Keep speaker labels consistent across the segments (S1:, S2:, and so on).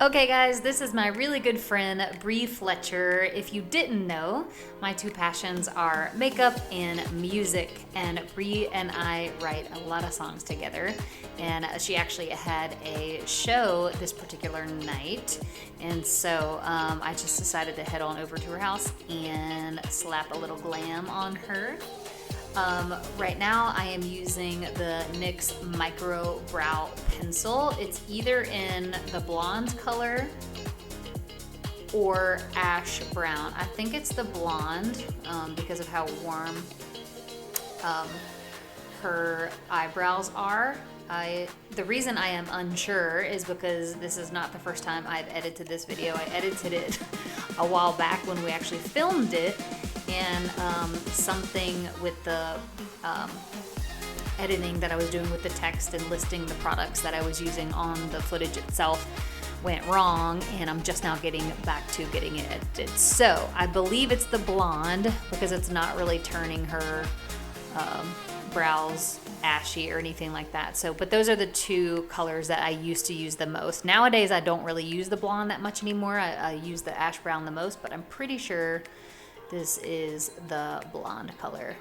S1: Okay guys, this is my really good friend Bri Fletcher. If you didn't know, my two passions are makeup and music, and Bri and I write a lot of songs together, and she actually had a show this particular night, and so I just decided to head on over to her house and slap a little glam on her. Right now I am using the NYX Micro Brow Pencil. It's either in the blonde color or ash brown. I think it's the blonde because of how warm her eyebrows are. The reason I am unsure is because this is not the first time I've edited this video. I edited it a while back when we actually filmed it, and something with the editing that I was doing with the text and listing the products that I was using on the footage itself went wrong, and I'm just now getting back to getting it edited. So I believe it's the blonde because it's not really turning her brows ashy or anything like that. So, but those are the two colors that I used to use the most. Nowadays I don't really use the blonde that much anymore. I use the ash brown the most, but I'm pretty sure this is the blonde color.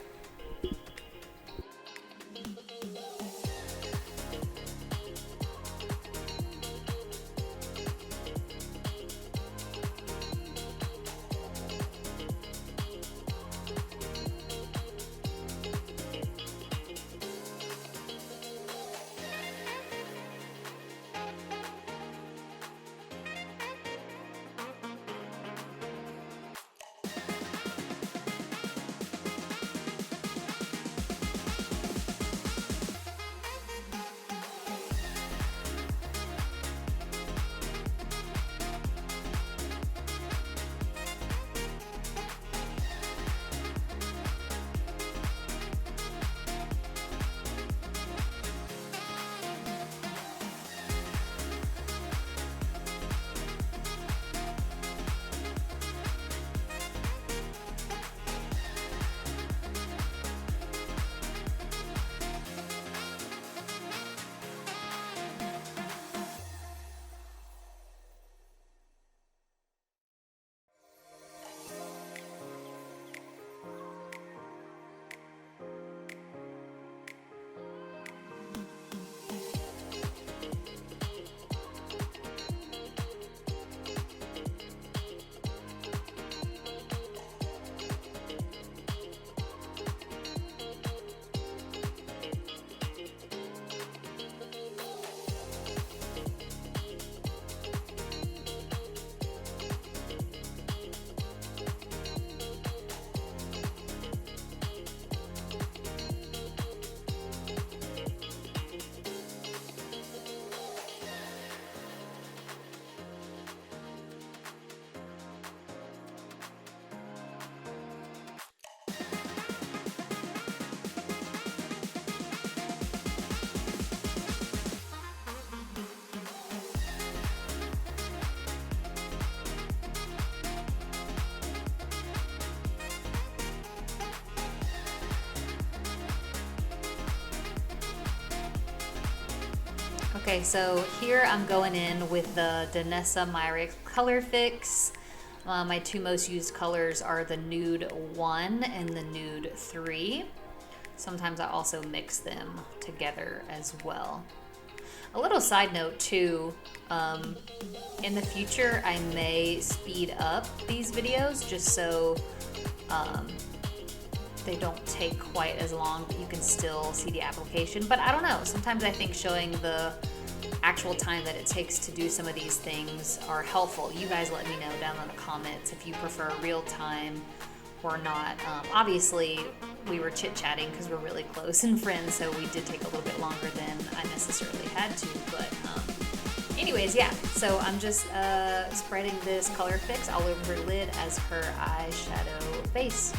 S1: Okay, so here I'm going in with the Danessa Myricks Color Fix. My two most used colors are the Nude 1 and the Nude 3. Sometimes I also mix them together as well. A little side note too, in the future I may speed up these videos just so they don't take quite as long, but you can still see the application. But I don't know, sometimes I think showing the actual time that it takes to do some of these things are helpful. You guys let me know down in the comments if you prefer real time or not. Obviously we were chit-chatting because we're really close and friends, so we did take a little bit longer than I necessarily had to, but anyways, yeah, so I'm just spreading this color fix all over her lid as her eyeshadow base.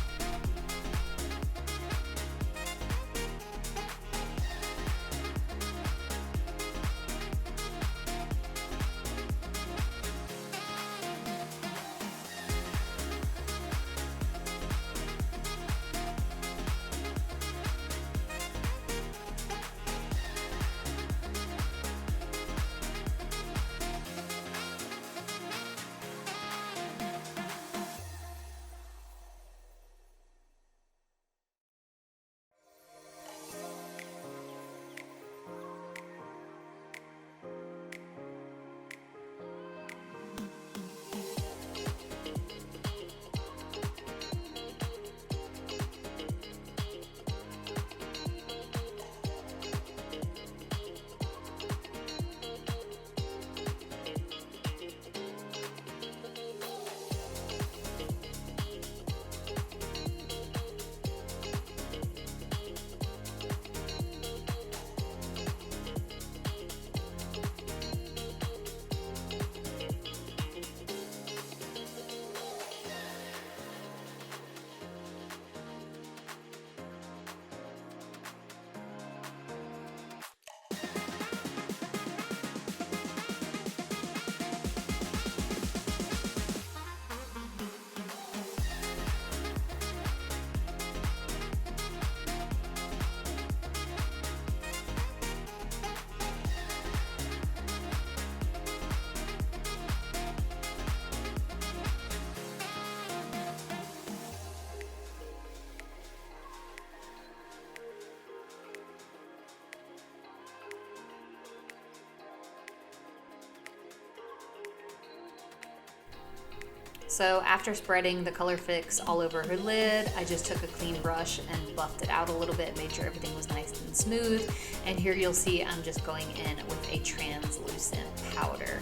S1: So after spreading the color fix all over her lid, I just took a clean brush and buffed it out a little bit, made sure everything was nice and smooth. And here you'll see I'm just going in with a translucent powder.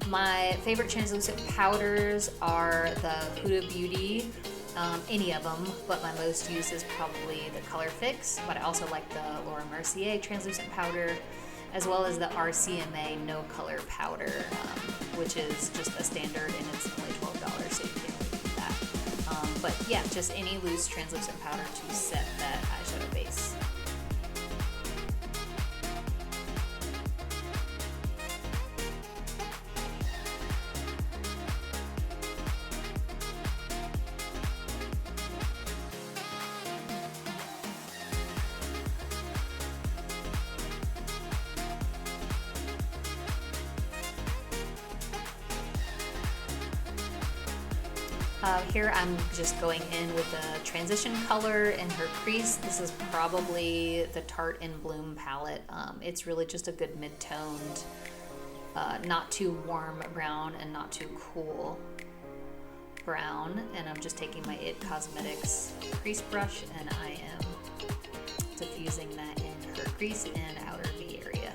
S1: My favorite translucent powders are the Huda Beauty, any of them, but my most used is probably the Color Fix, but I also like the Laura Mercier translucent powder, as well as the RCMA no color powder, which is just a standard and it's only $12, so you can't really beat that. But yeah, just any loose translucent powder to set that eyeshadow base. Here I'm just going in with a transition color in her crease. This is probably the Tarte in Bloom palette. It's really just a good mid-toned, not too warm brown and not too cool brown. And I'm just taking my IT Cosmetics crease brush and I am diffusing that in her crease and outer V area.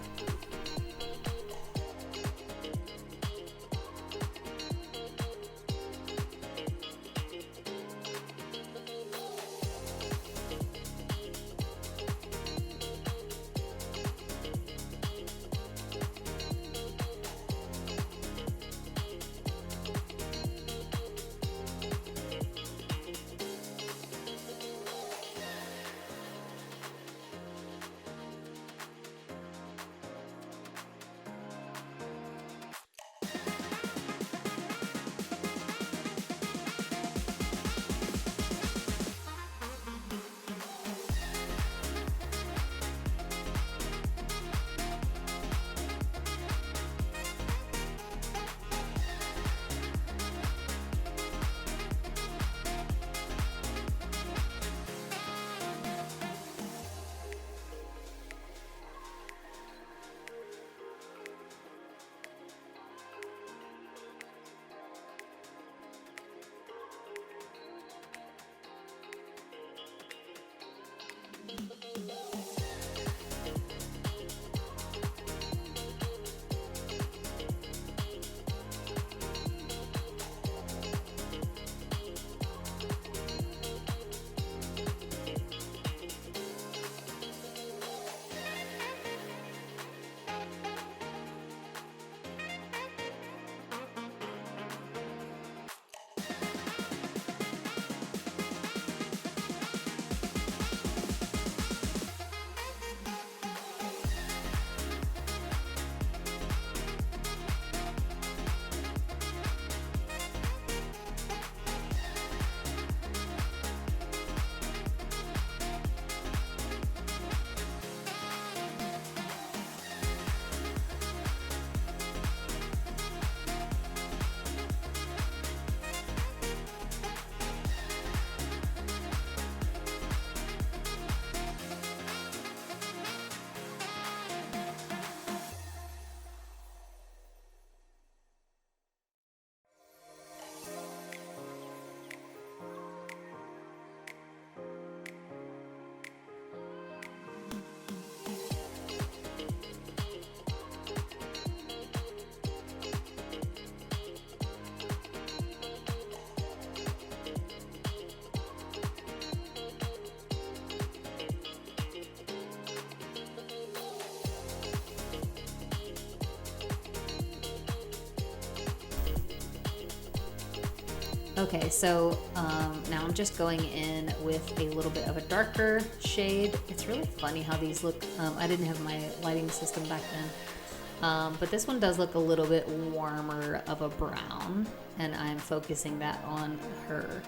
S1: Okay, so now I'm just going in with a little bit of a darker shade. It's really funny how these look. I didn't have my lighting system back then, but this one does look a little bit warmer of a brown, and I'm focusing that on her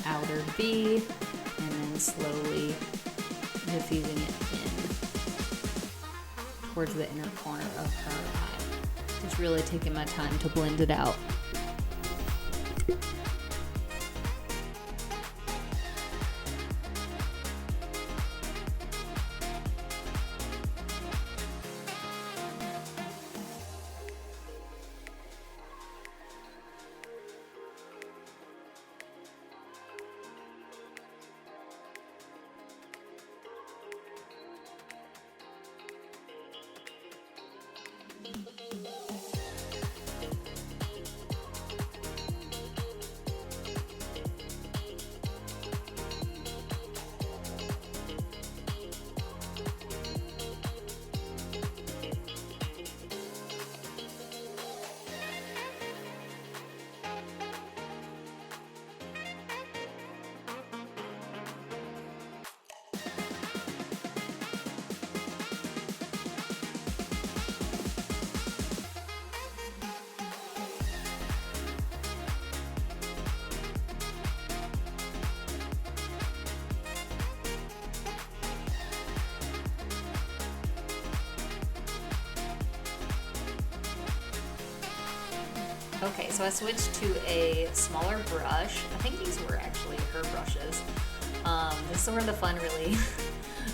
S1: outer V, and then slowly diffusing it in towards the inner corner of her eye. Just really taking my time to blend it out. Okay, so I switched to a smaller brush. I think these were actually her brushes. This is where the fun really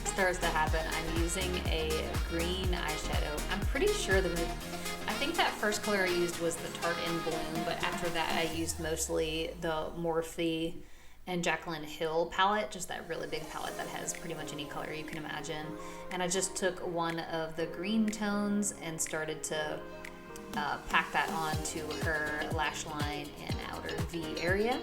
S1: starts to happen. I'm using a green eyeshadow. I'm pretty sure I think that first color I used was the Tarte in Bloom, but after that I used mostly the Morphe and Jaclyn Hill palette, just that really big palette that has pretty much any color you can imagine. And I just took one of the green tones and started to pack that onto her lash line and outer V area.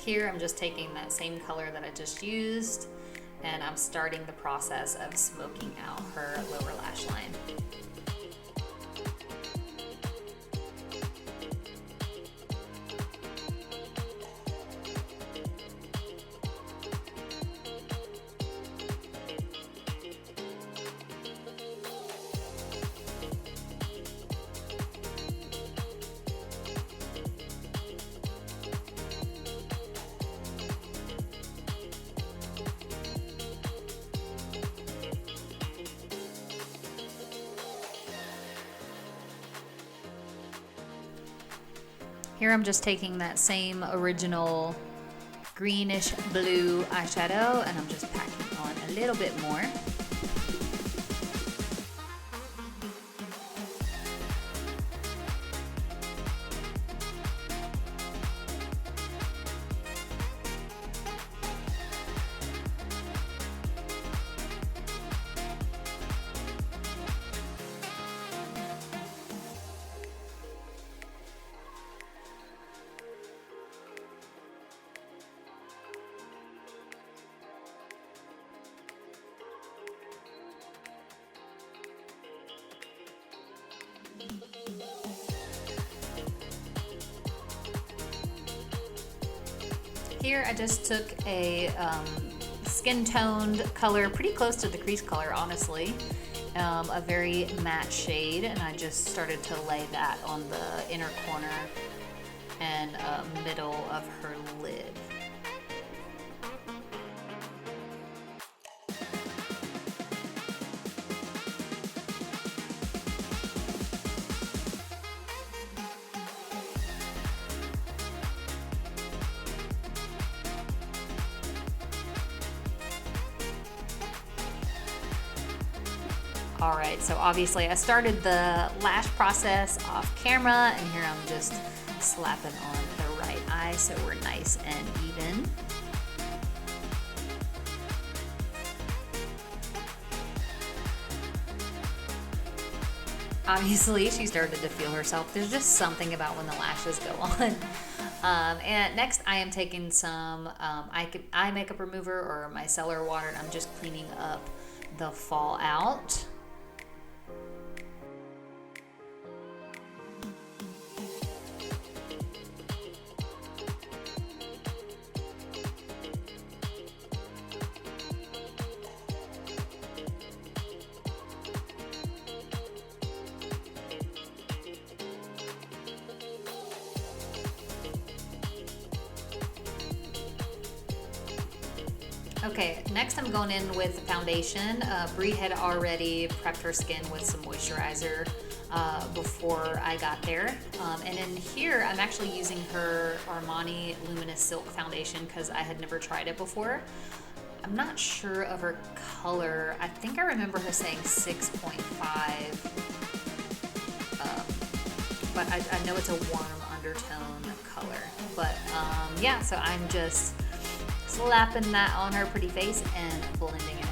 S1: Here I'm just taking that same color that I just used and I'm starting the process of smoking out her lower lash line. Here I'm just taking that same original greenish blue eyeshadow and I'm just packing on a little bit more. Here I just took a skin toned color, pretty close to the crease color honestly, a very matte shade, and I just started to lay that on the inner corner and middle of her lid. All right, so obviously I started the lash process off camera, and here I'm just slapping on the right eye so we're nice and even. Obviously, she started to feel herself. There's just something about when the lashes go on. And next, I am taking some eye makeup remover or micellar water, and I'm just cleaning up the fallout. Okay, next I'm going in with the foundation. Bri had already prepped her skin with some moisturizer before I got there. And in here, I'm actually using her Armani Luminous Silk Foundation because I had never tried it before. I'm not sure of her color. I think I remember her saying 6.5, but I know it's a warm undertone color. But yeah, so I'm just slapping that on her pretty face and blending it out.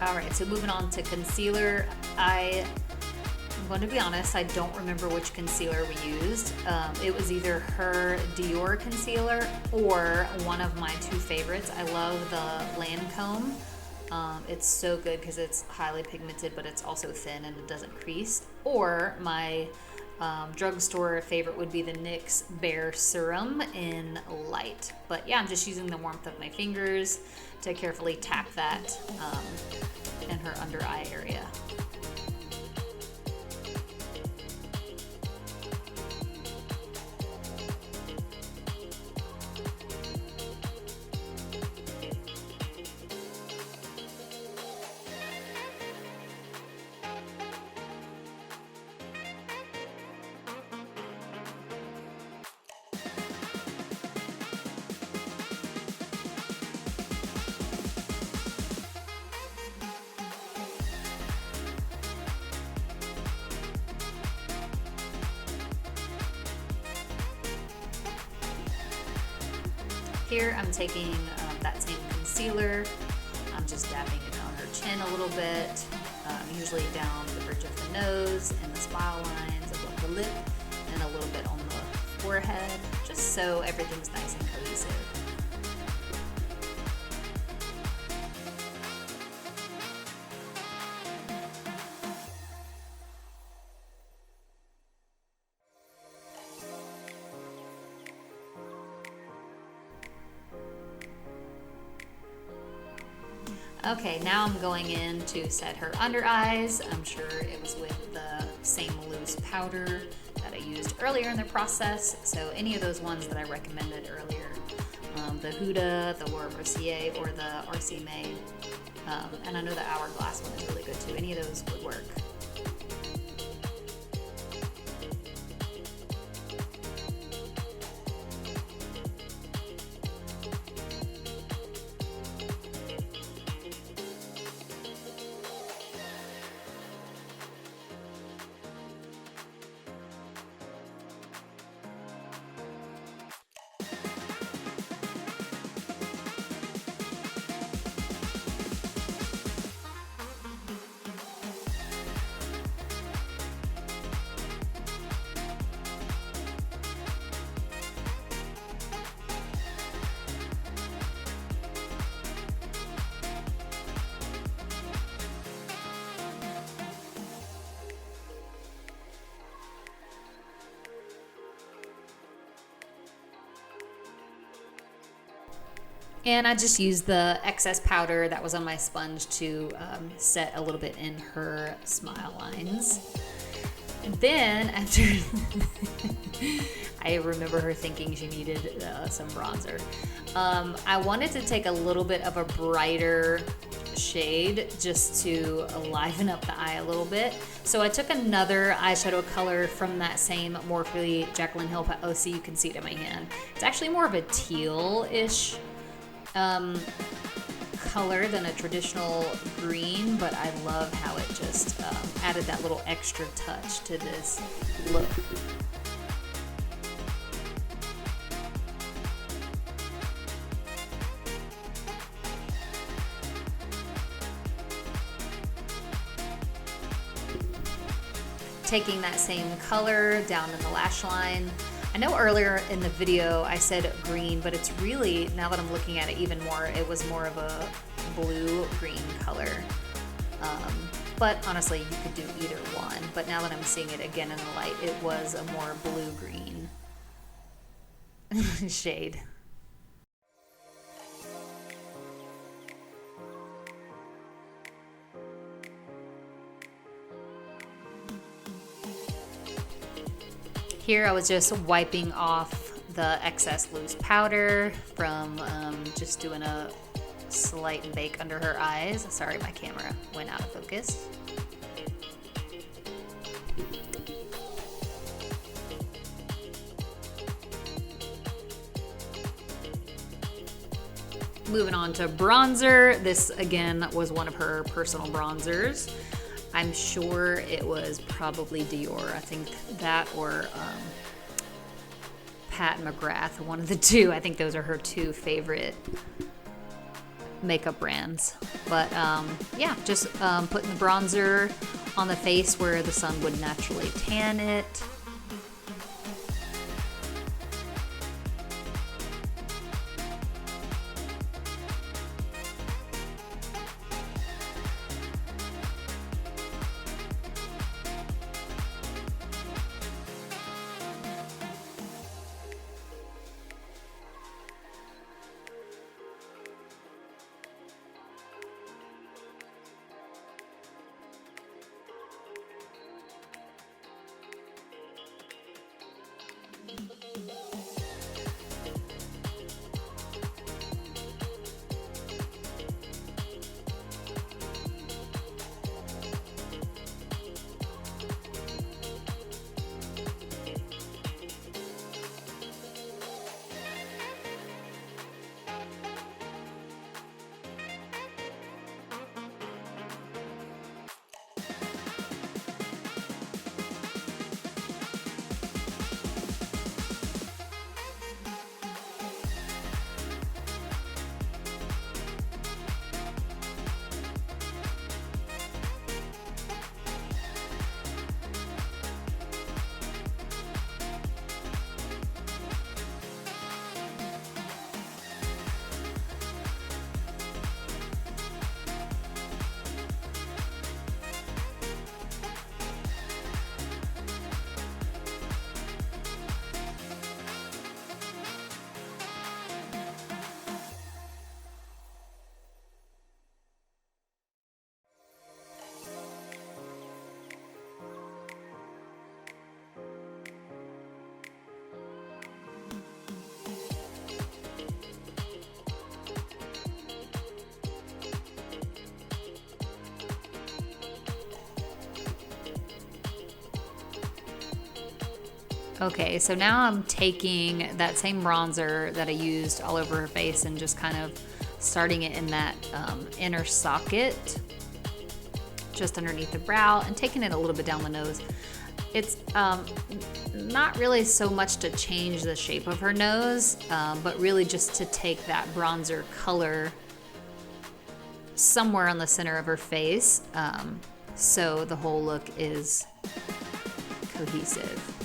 S1: All right, so moving on to concealer. I'm going to be honest, I don't remember which concealer we used. It was either her Dior concealer or one of my two favorites. I love the Lancome. It's so good because it's highly pigmented, but it's also thin and it doesn't crease. Or my drugstore favorite would be the NYX Bare Serum in Light. But yeah, I'm just using the warmth of my fingers to carefully tap that in her under eye area. Here I'm taking that same concealer. I'm just dabbing it on her chin a little bit, usually down the bridge of the nose and the smile lines above the lip, and a little bit on the forehead, just so everything's nice and cohesive. Okay, now I'm going in to set her under eyes. I'm sure it was with the same loose powder that I used earlier in the process. So any of those ones that I recommended earlier, the Huda, the Laura Mercier, or the RC May, and I know the Hourglass one is really good too. Any of those would work. And I just used the excess powder that was on my sponge to set a little bit in her smile lines. And then after, I remember her thinking she needed some bronzer. I wanted to take a little bit of a brighter shade just to liven up the eye a little bit. So I took another eyeshadow color from that same Morphe Jaclyn Hill palette. Oh, see, you can see it in my hand. It's actually more of a teal-ish color than a traditional green, but I love how it just added that little extra touch to this look. Taking that same color down in the lash line. I know earlier in the video I said green, but it's really, now that I'm looking at it even more, it was more of a blue-green color. But honestly, you could do either one. But now that I'm seeing it again in the light, it was a more blue-green shade. Here I was just wiping off the excess loose powder from just doing a slight bake under her eyes. Sorry, my camera went out of focus. Moving on to bronzer. This again was one of her personal bronzers. I'm sure it was probably Dior. I think that or Pat McGrath, one of the two. I think those are her two favorite makeup brands. But yeah, just putting the bronzer on the face where the sun would naturally tan it. Okay, so now I'm taking that same bronzer that I used all over her face and just kind of starting it in that inner socket, just underneath the brow, and taking it a little bit down the nose. It's not really so much to change the shape of her nose, but really just to take that bronzer color somewhere on the center of her face, so the whole look is cohesive.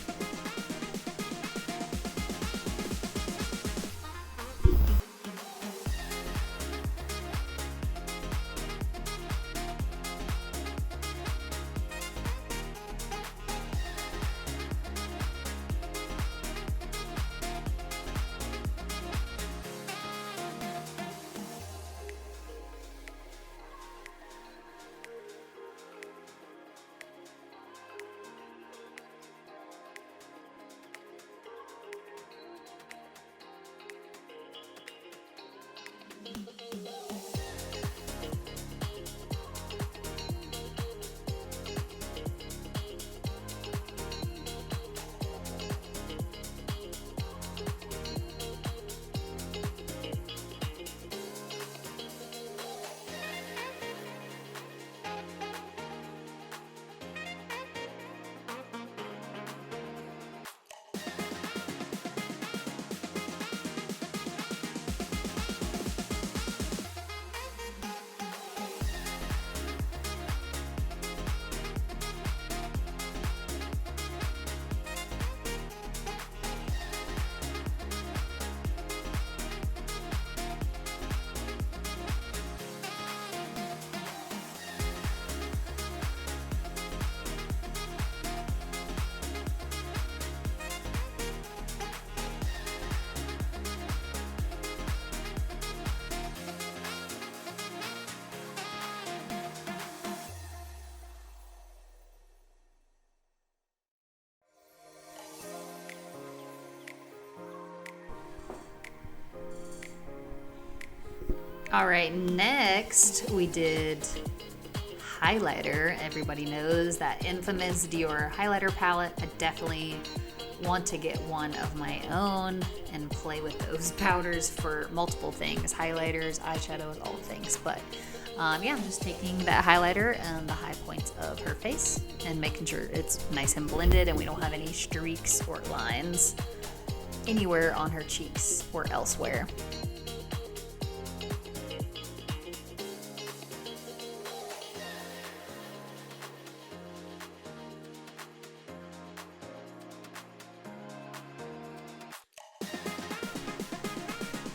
S1: All right, next we did highlighter. Everybody knows that infamous Dior highlighter palette. I definitely want to get one of my own and play with those powders for multiple things, highlighters, eyeshadows, all things. But yeah, I'm just taking that highlighter and the high points of her face and making sure it's nice and blended and we don't have any streaks or lines anywhere on her cheeks or elsewhere.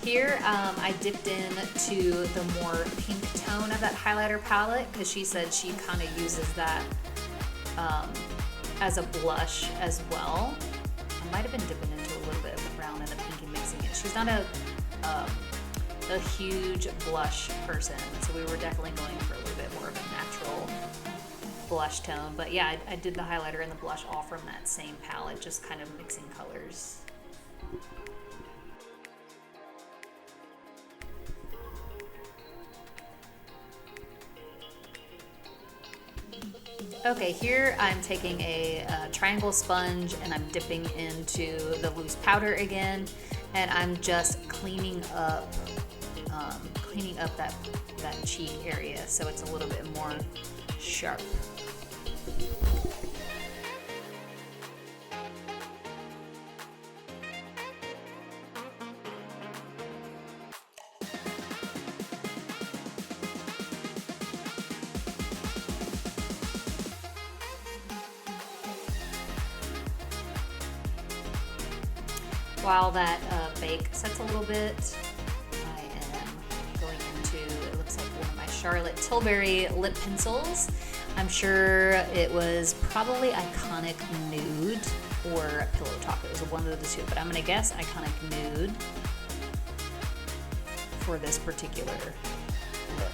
S1: Here, I dipped into the more pink tone of that highlighter palette because she said she kind of uses that as a blush as well. I might have been dipping into a little bit of the brown and the pink and mixing it. She's not a huge blush person, so we were definitely going for a little bit more of a natural blush tone. But yeah, I did the highlighter and the blush all from that same palette, just kind of mixing colors. Okay, here I'm taking a triangle sponge and I'm dipping into the loose powder again, and I'm just cleaning up that cheek area so it's a little bit more sharp. While that bake sets a little bit, I am going into, it looks like one of my Charlotte Tilbury lip pencils. I'm sure it was probably Iconic Nude or Pillow Talk. It was one of the two, but I'm gonna guess Iconic Nude for this particular look.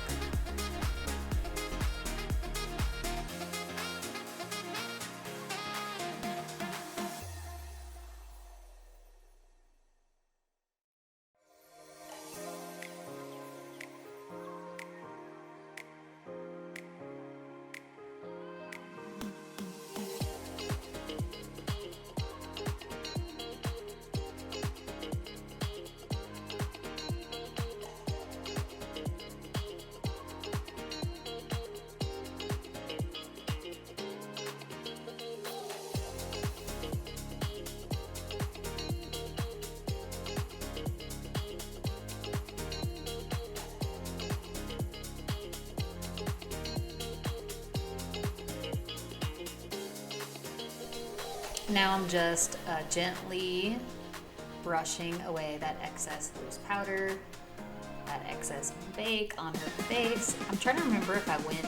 S1: Now I'm just gently brushing away that excess loose powder, that excess bake on her face. I'm trying to remember if I went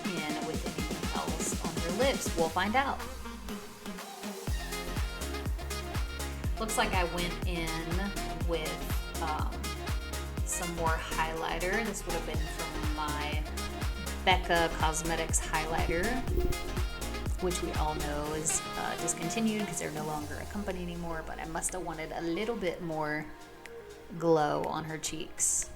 S1: in with anything else on her lips. We'll find out. Looks like I went in with some more highlighter. This would have been from my Becca Cosmetics highlighter, which we all know is discontinued because they're no longer a company anymore, but I must have wanted a little bit more glow on her cheeks.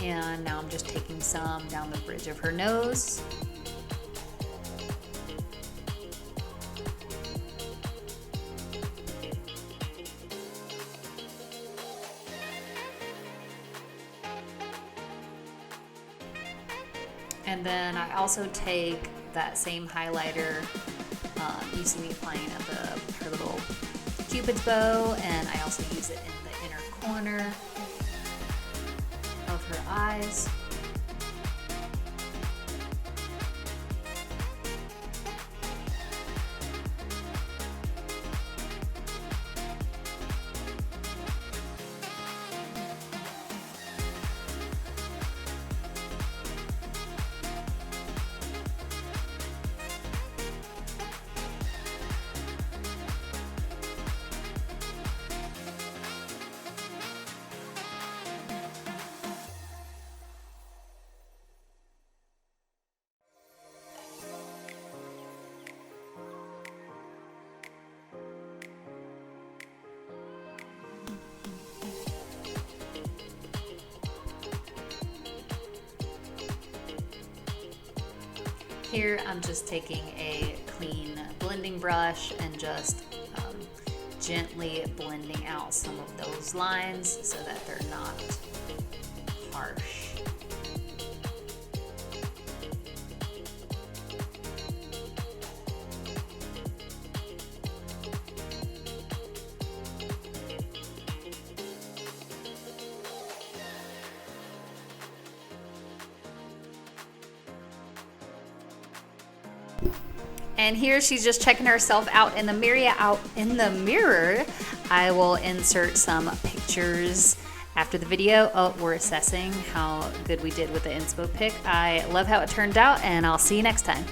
S1: And now I'm just taking some down the bridge of her nose. And then I also take that same highlighter, you see me applying at her little cupid's bow, and I also use it in the inner corner of her eyes. Here I'm just taking a clean blending brush and just gently blending out some of those lines so that they're not harsh. And here she's just checking herself out in the mirror. I will insert some pictures after the video. Oh, we're assessing how good we did with the inspo pic. I love how it turned out, and I'll see you next time.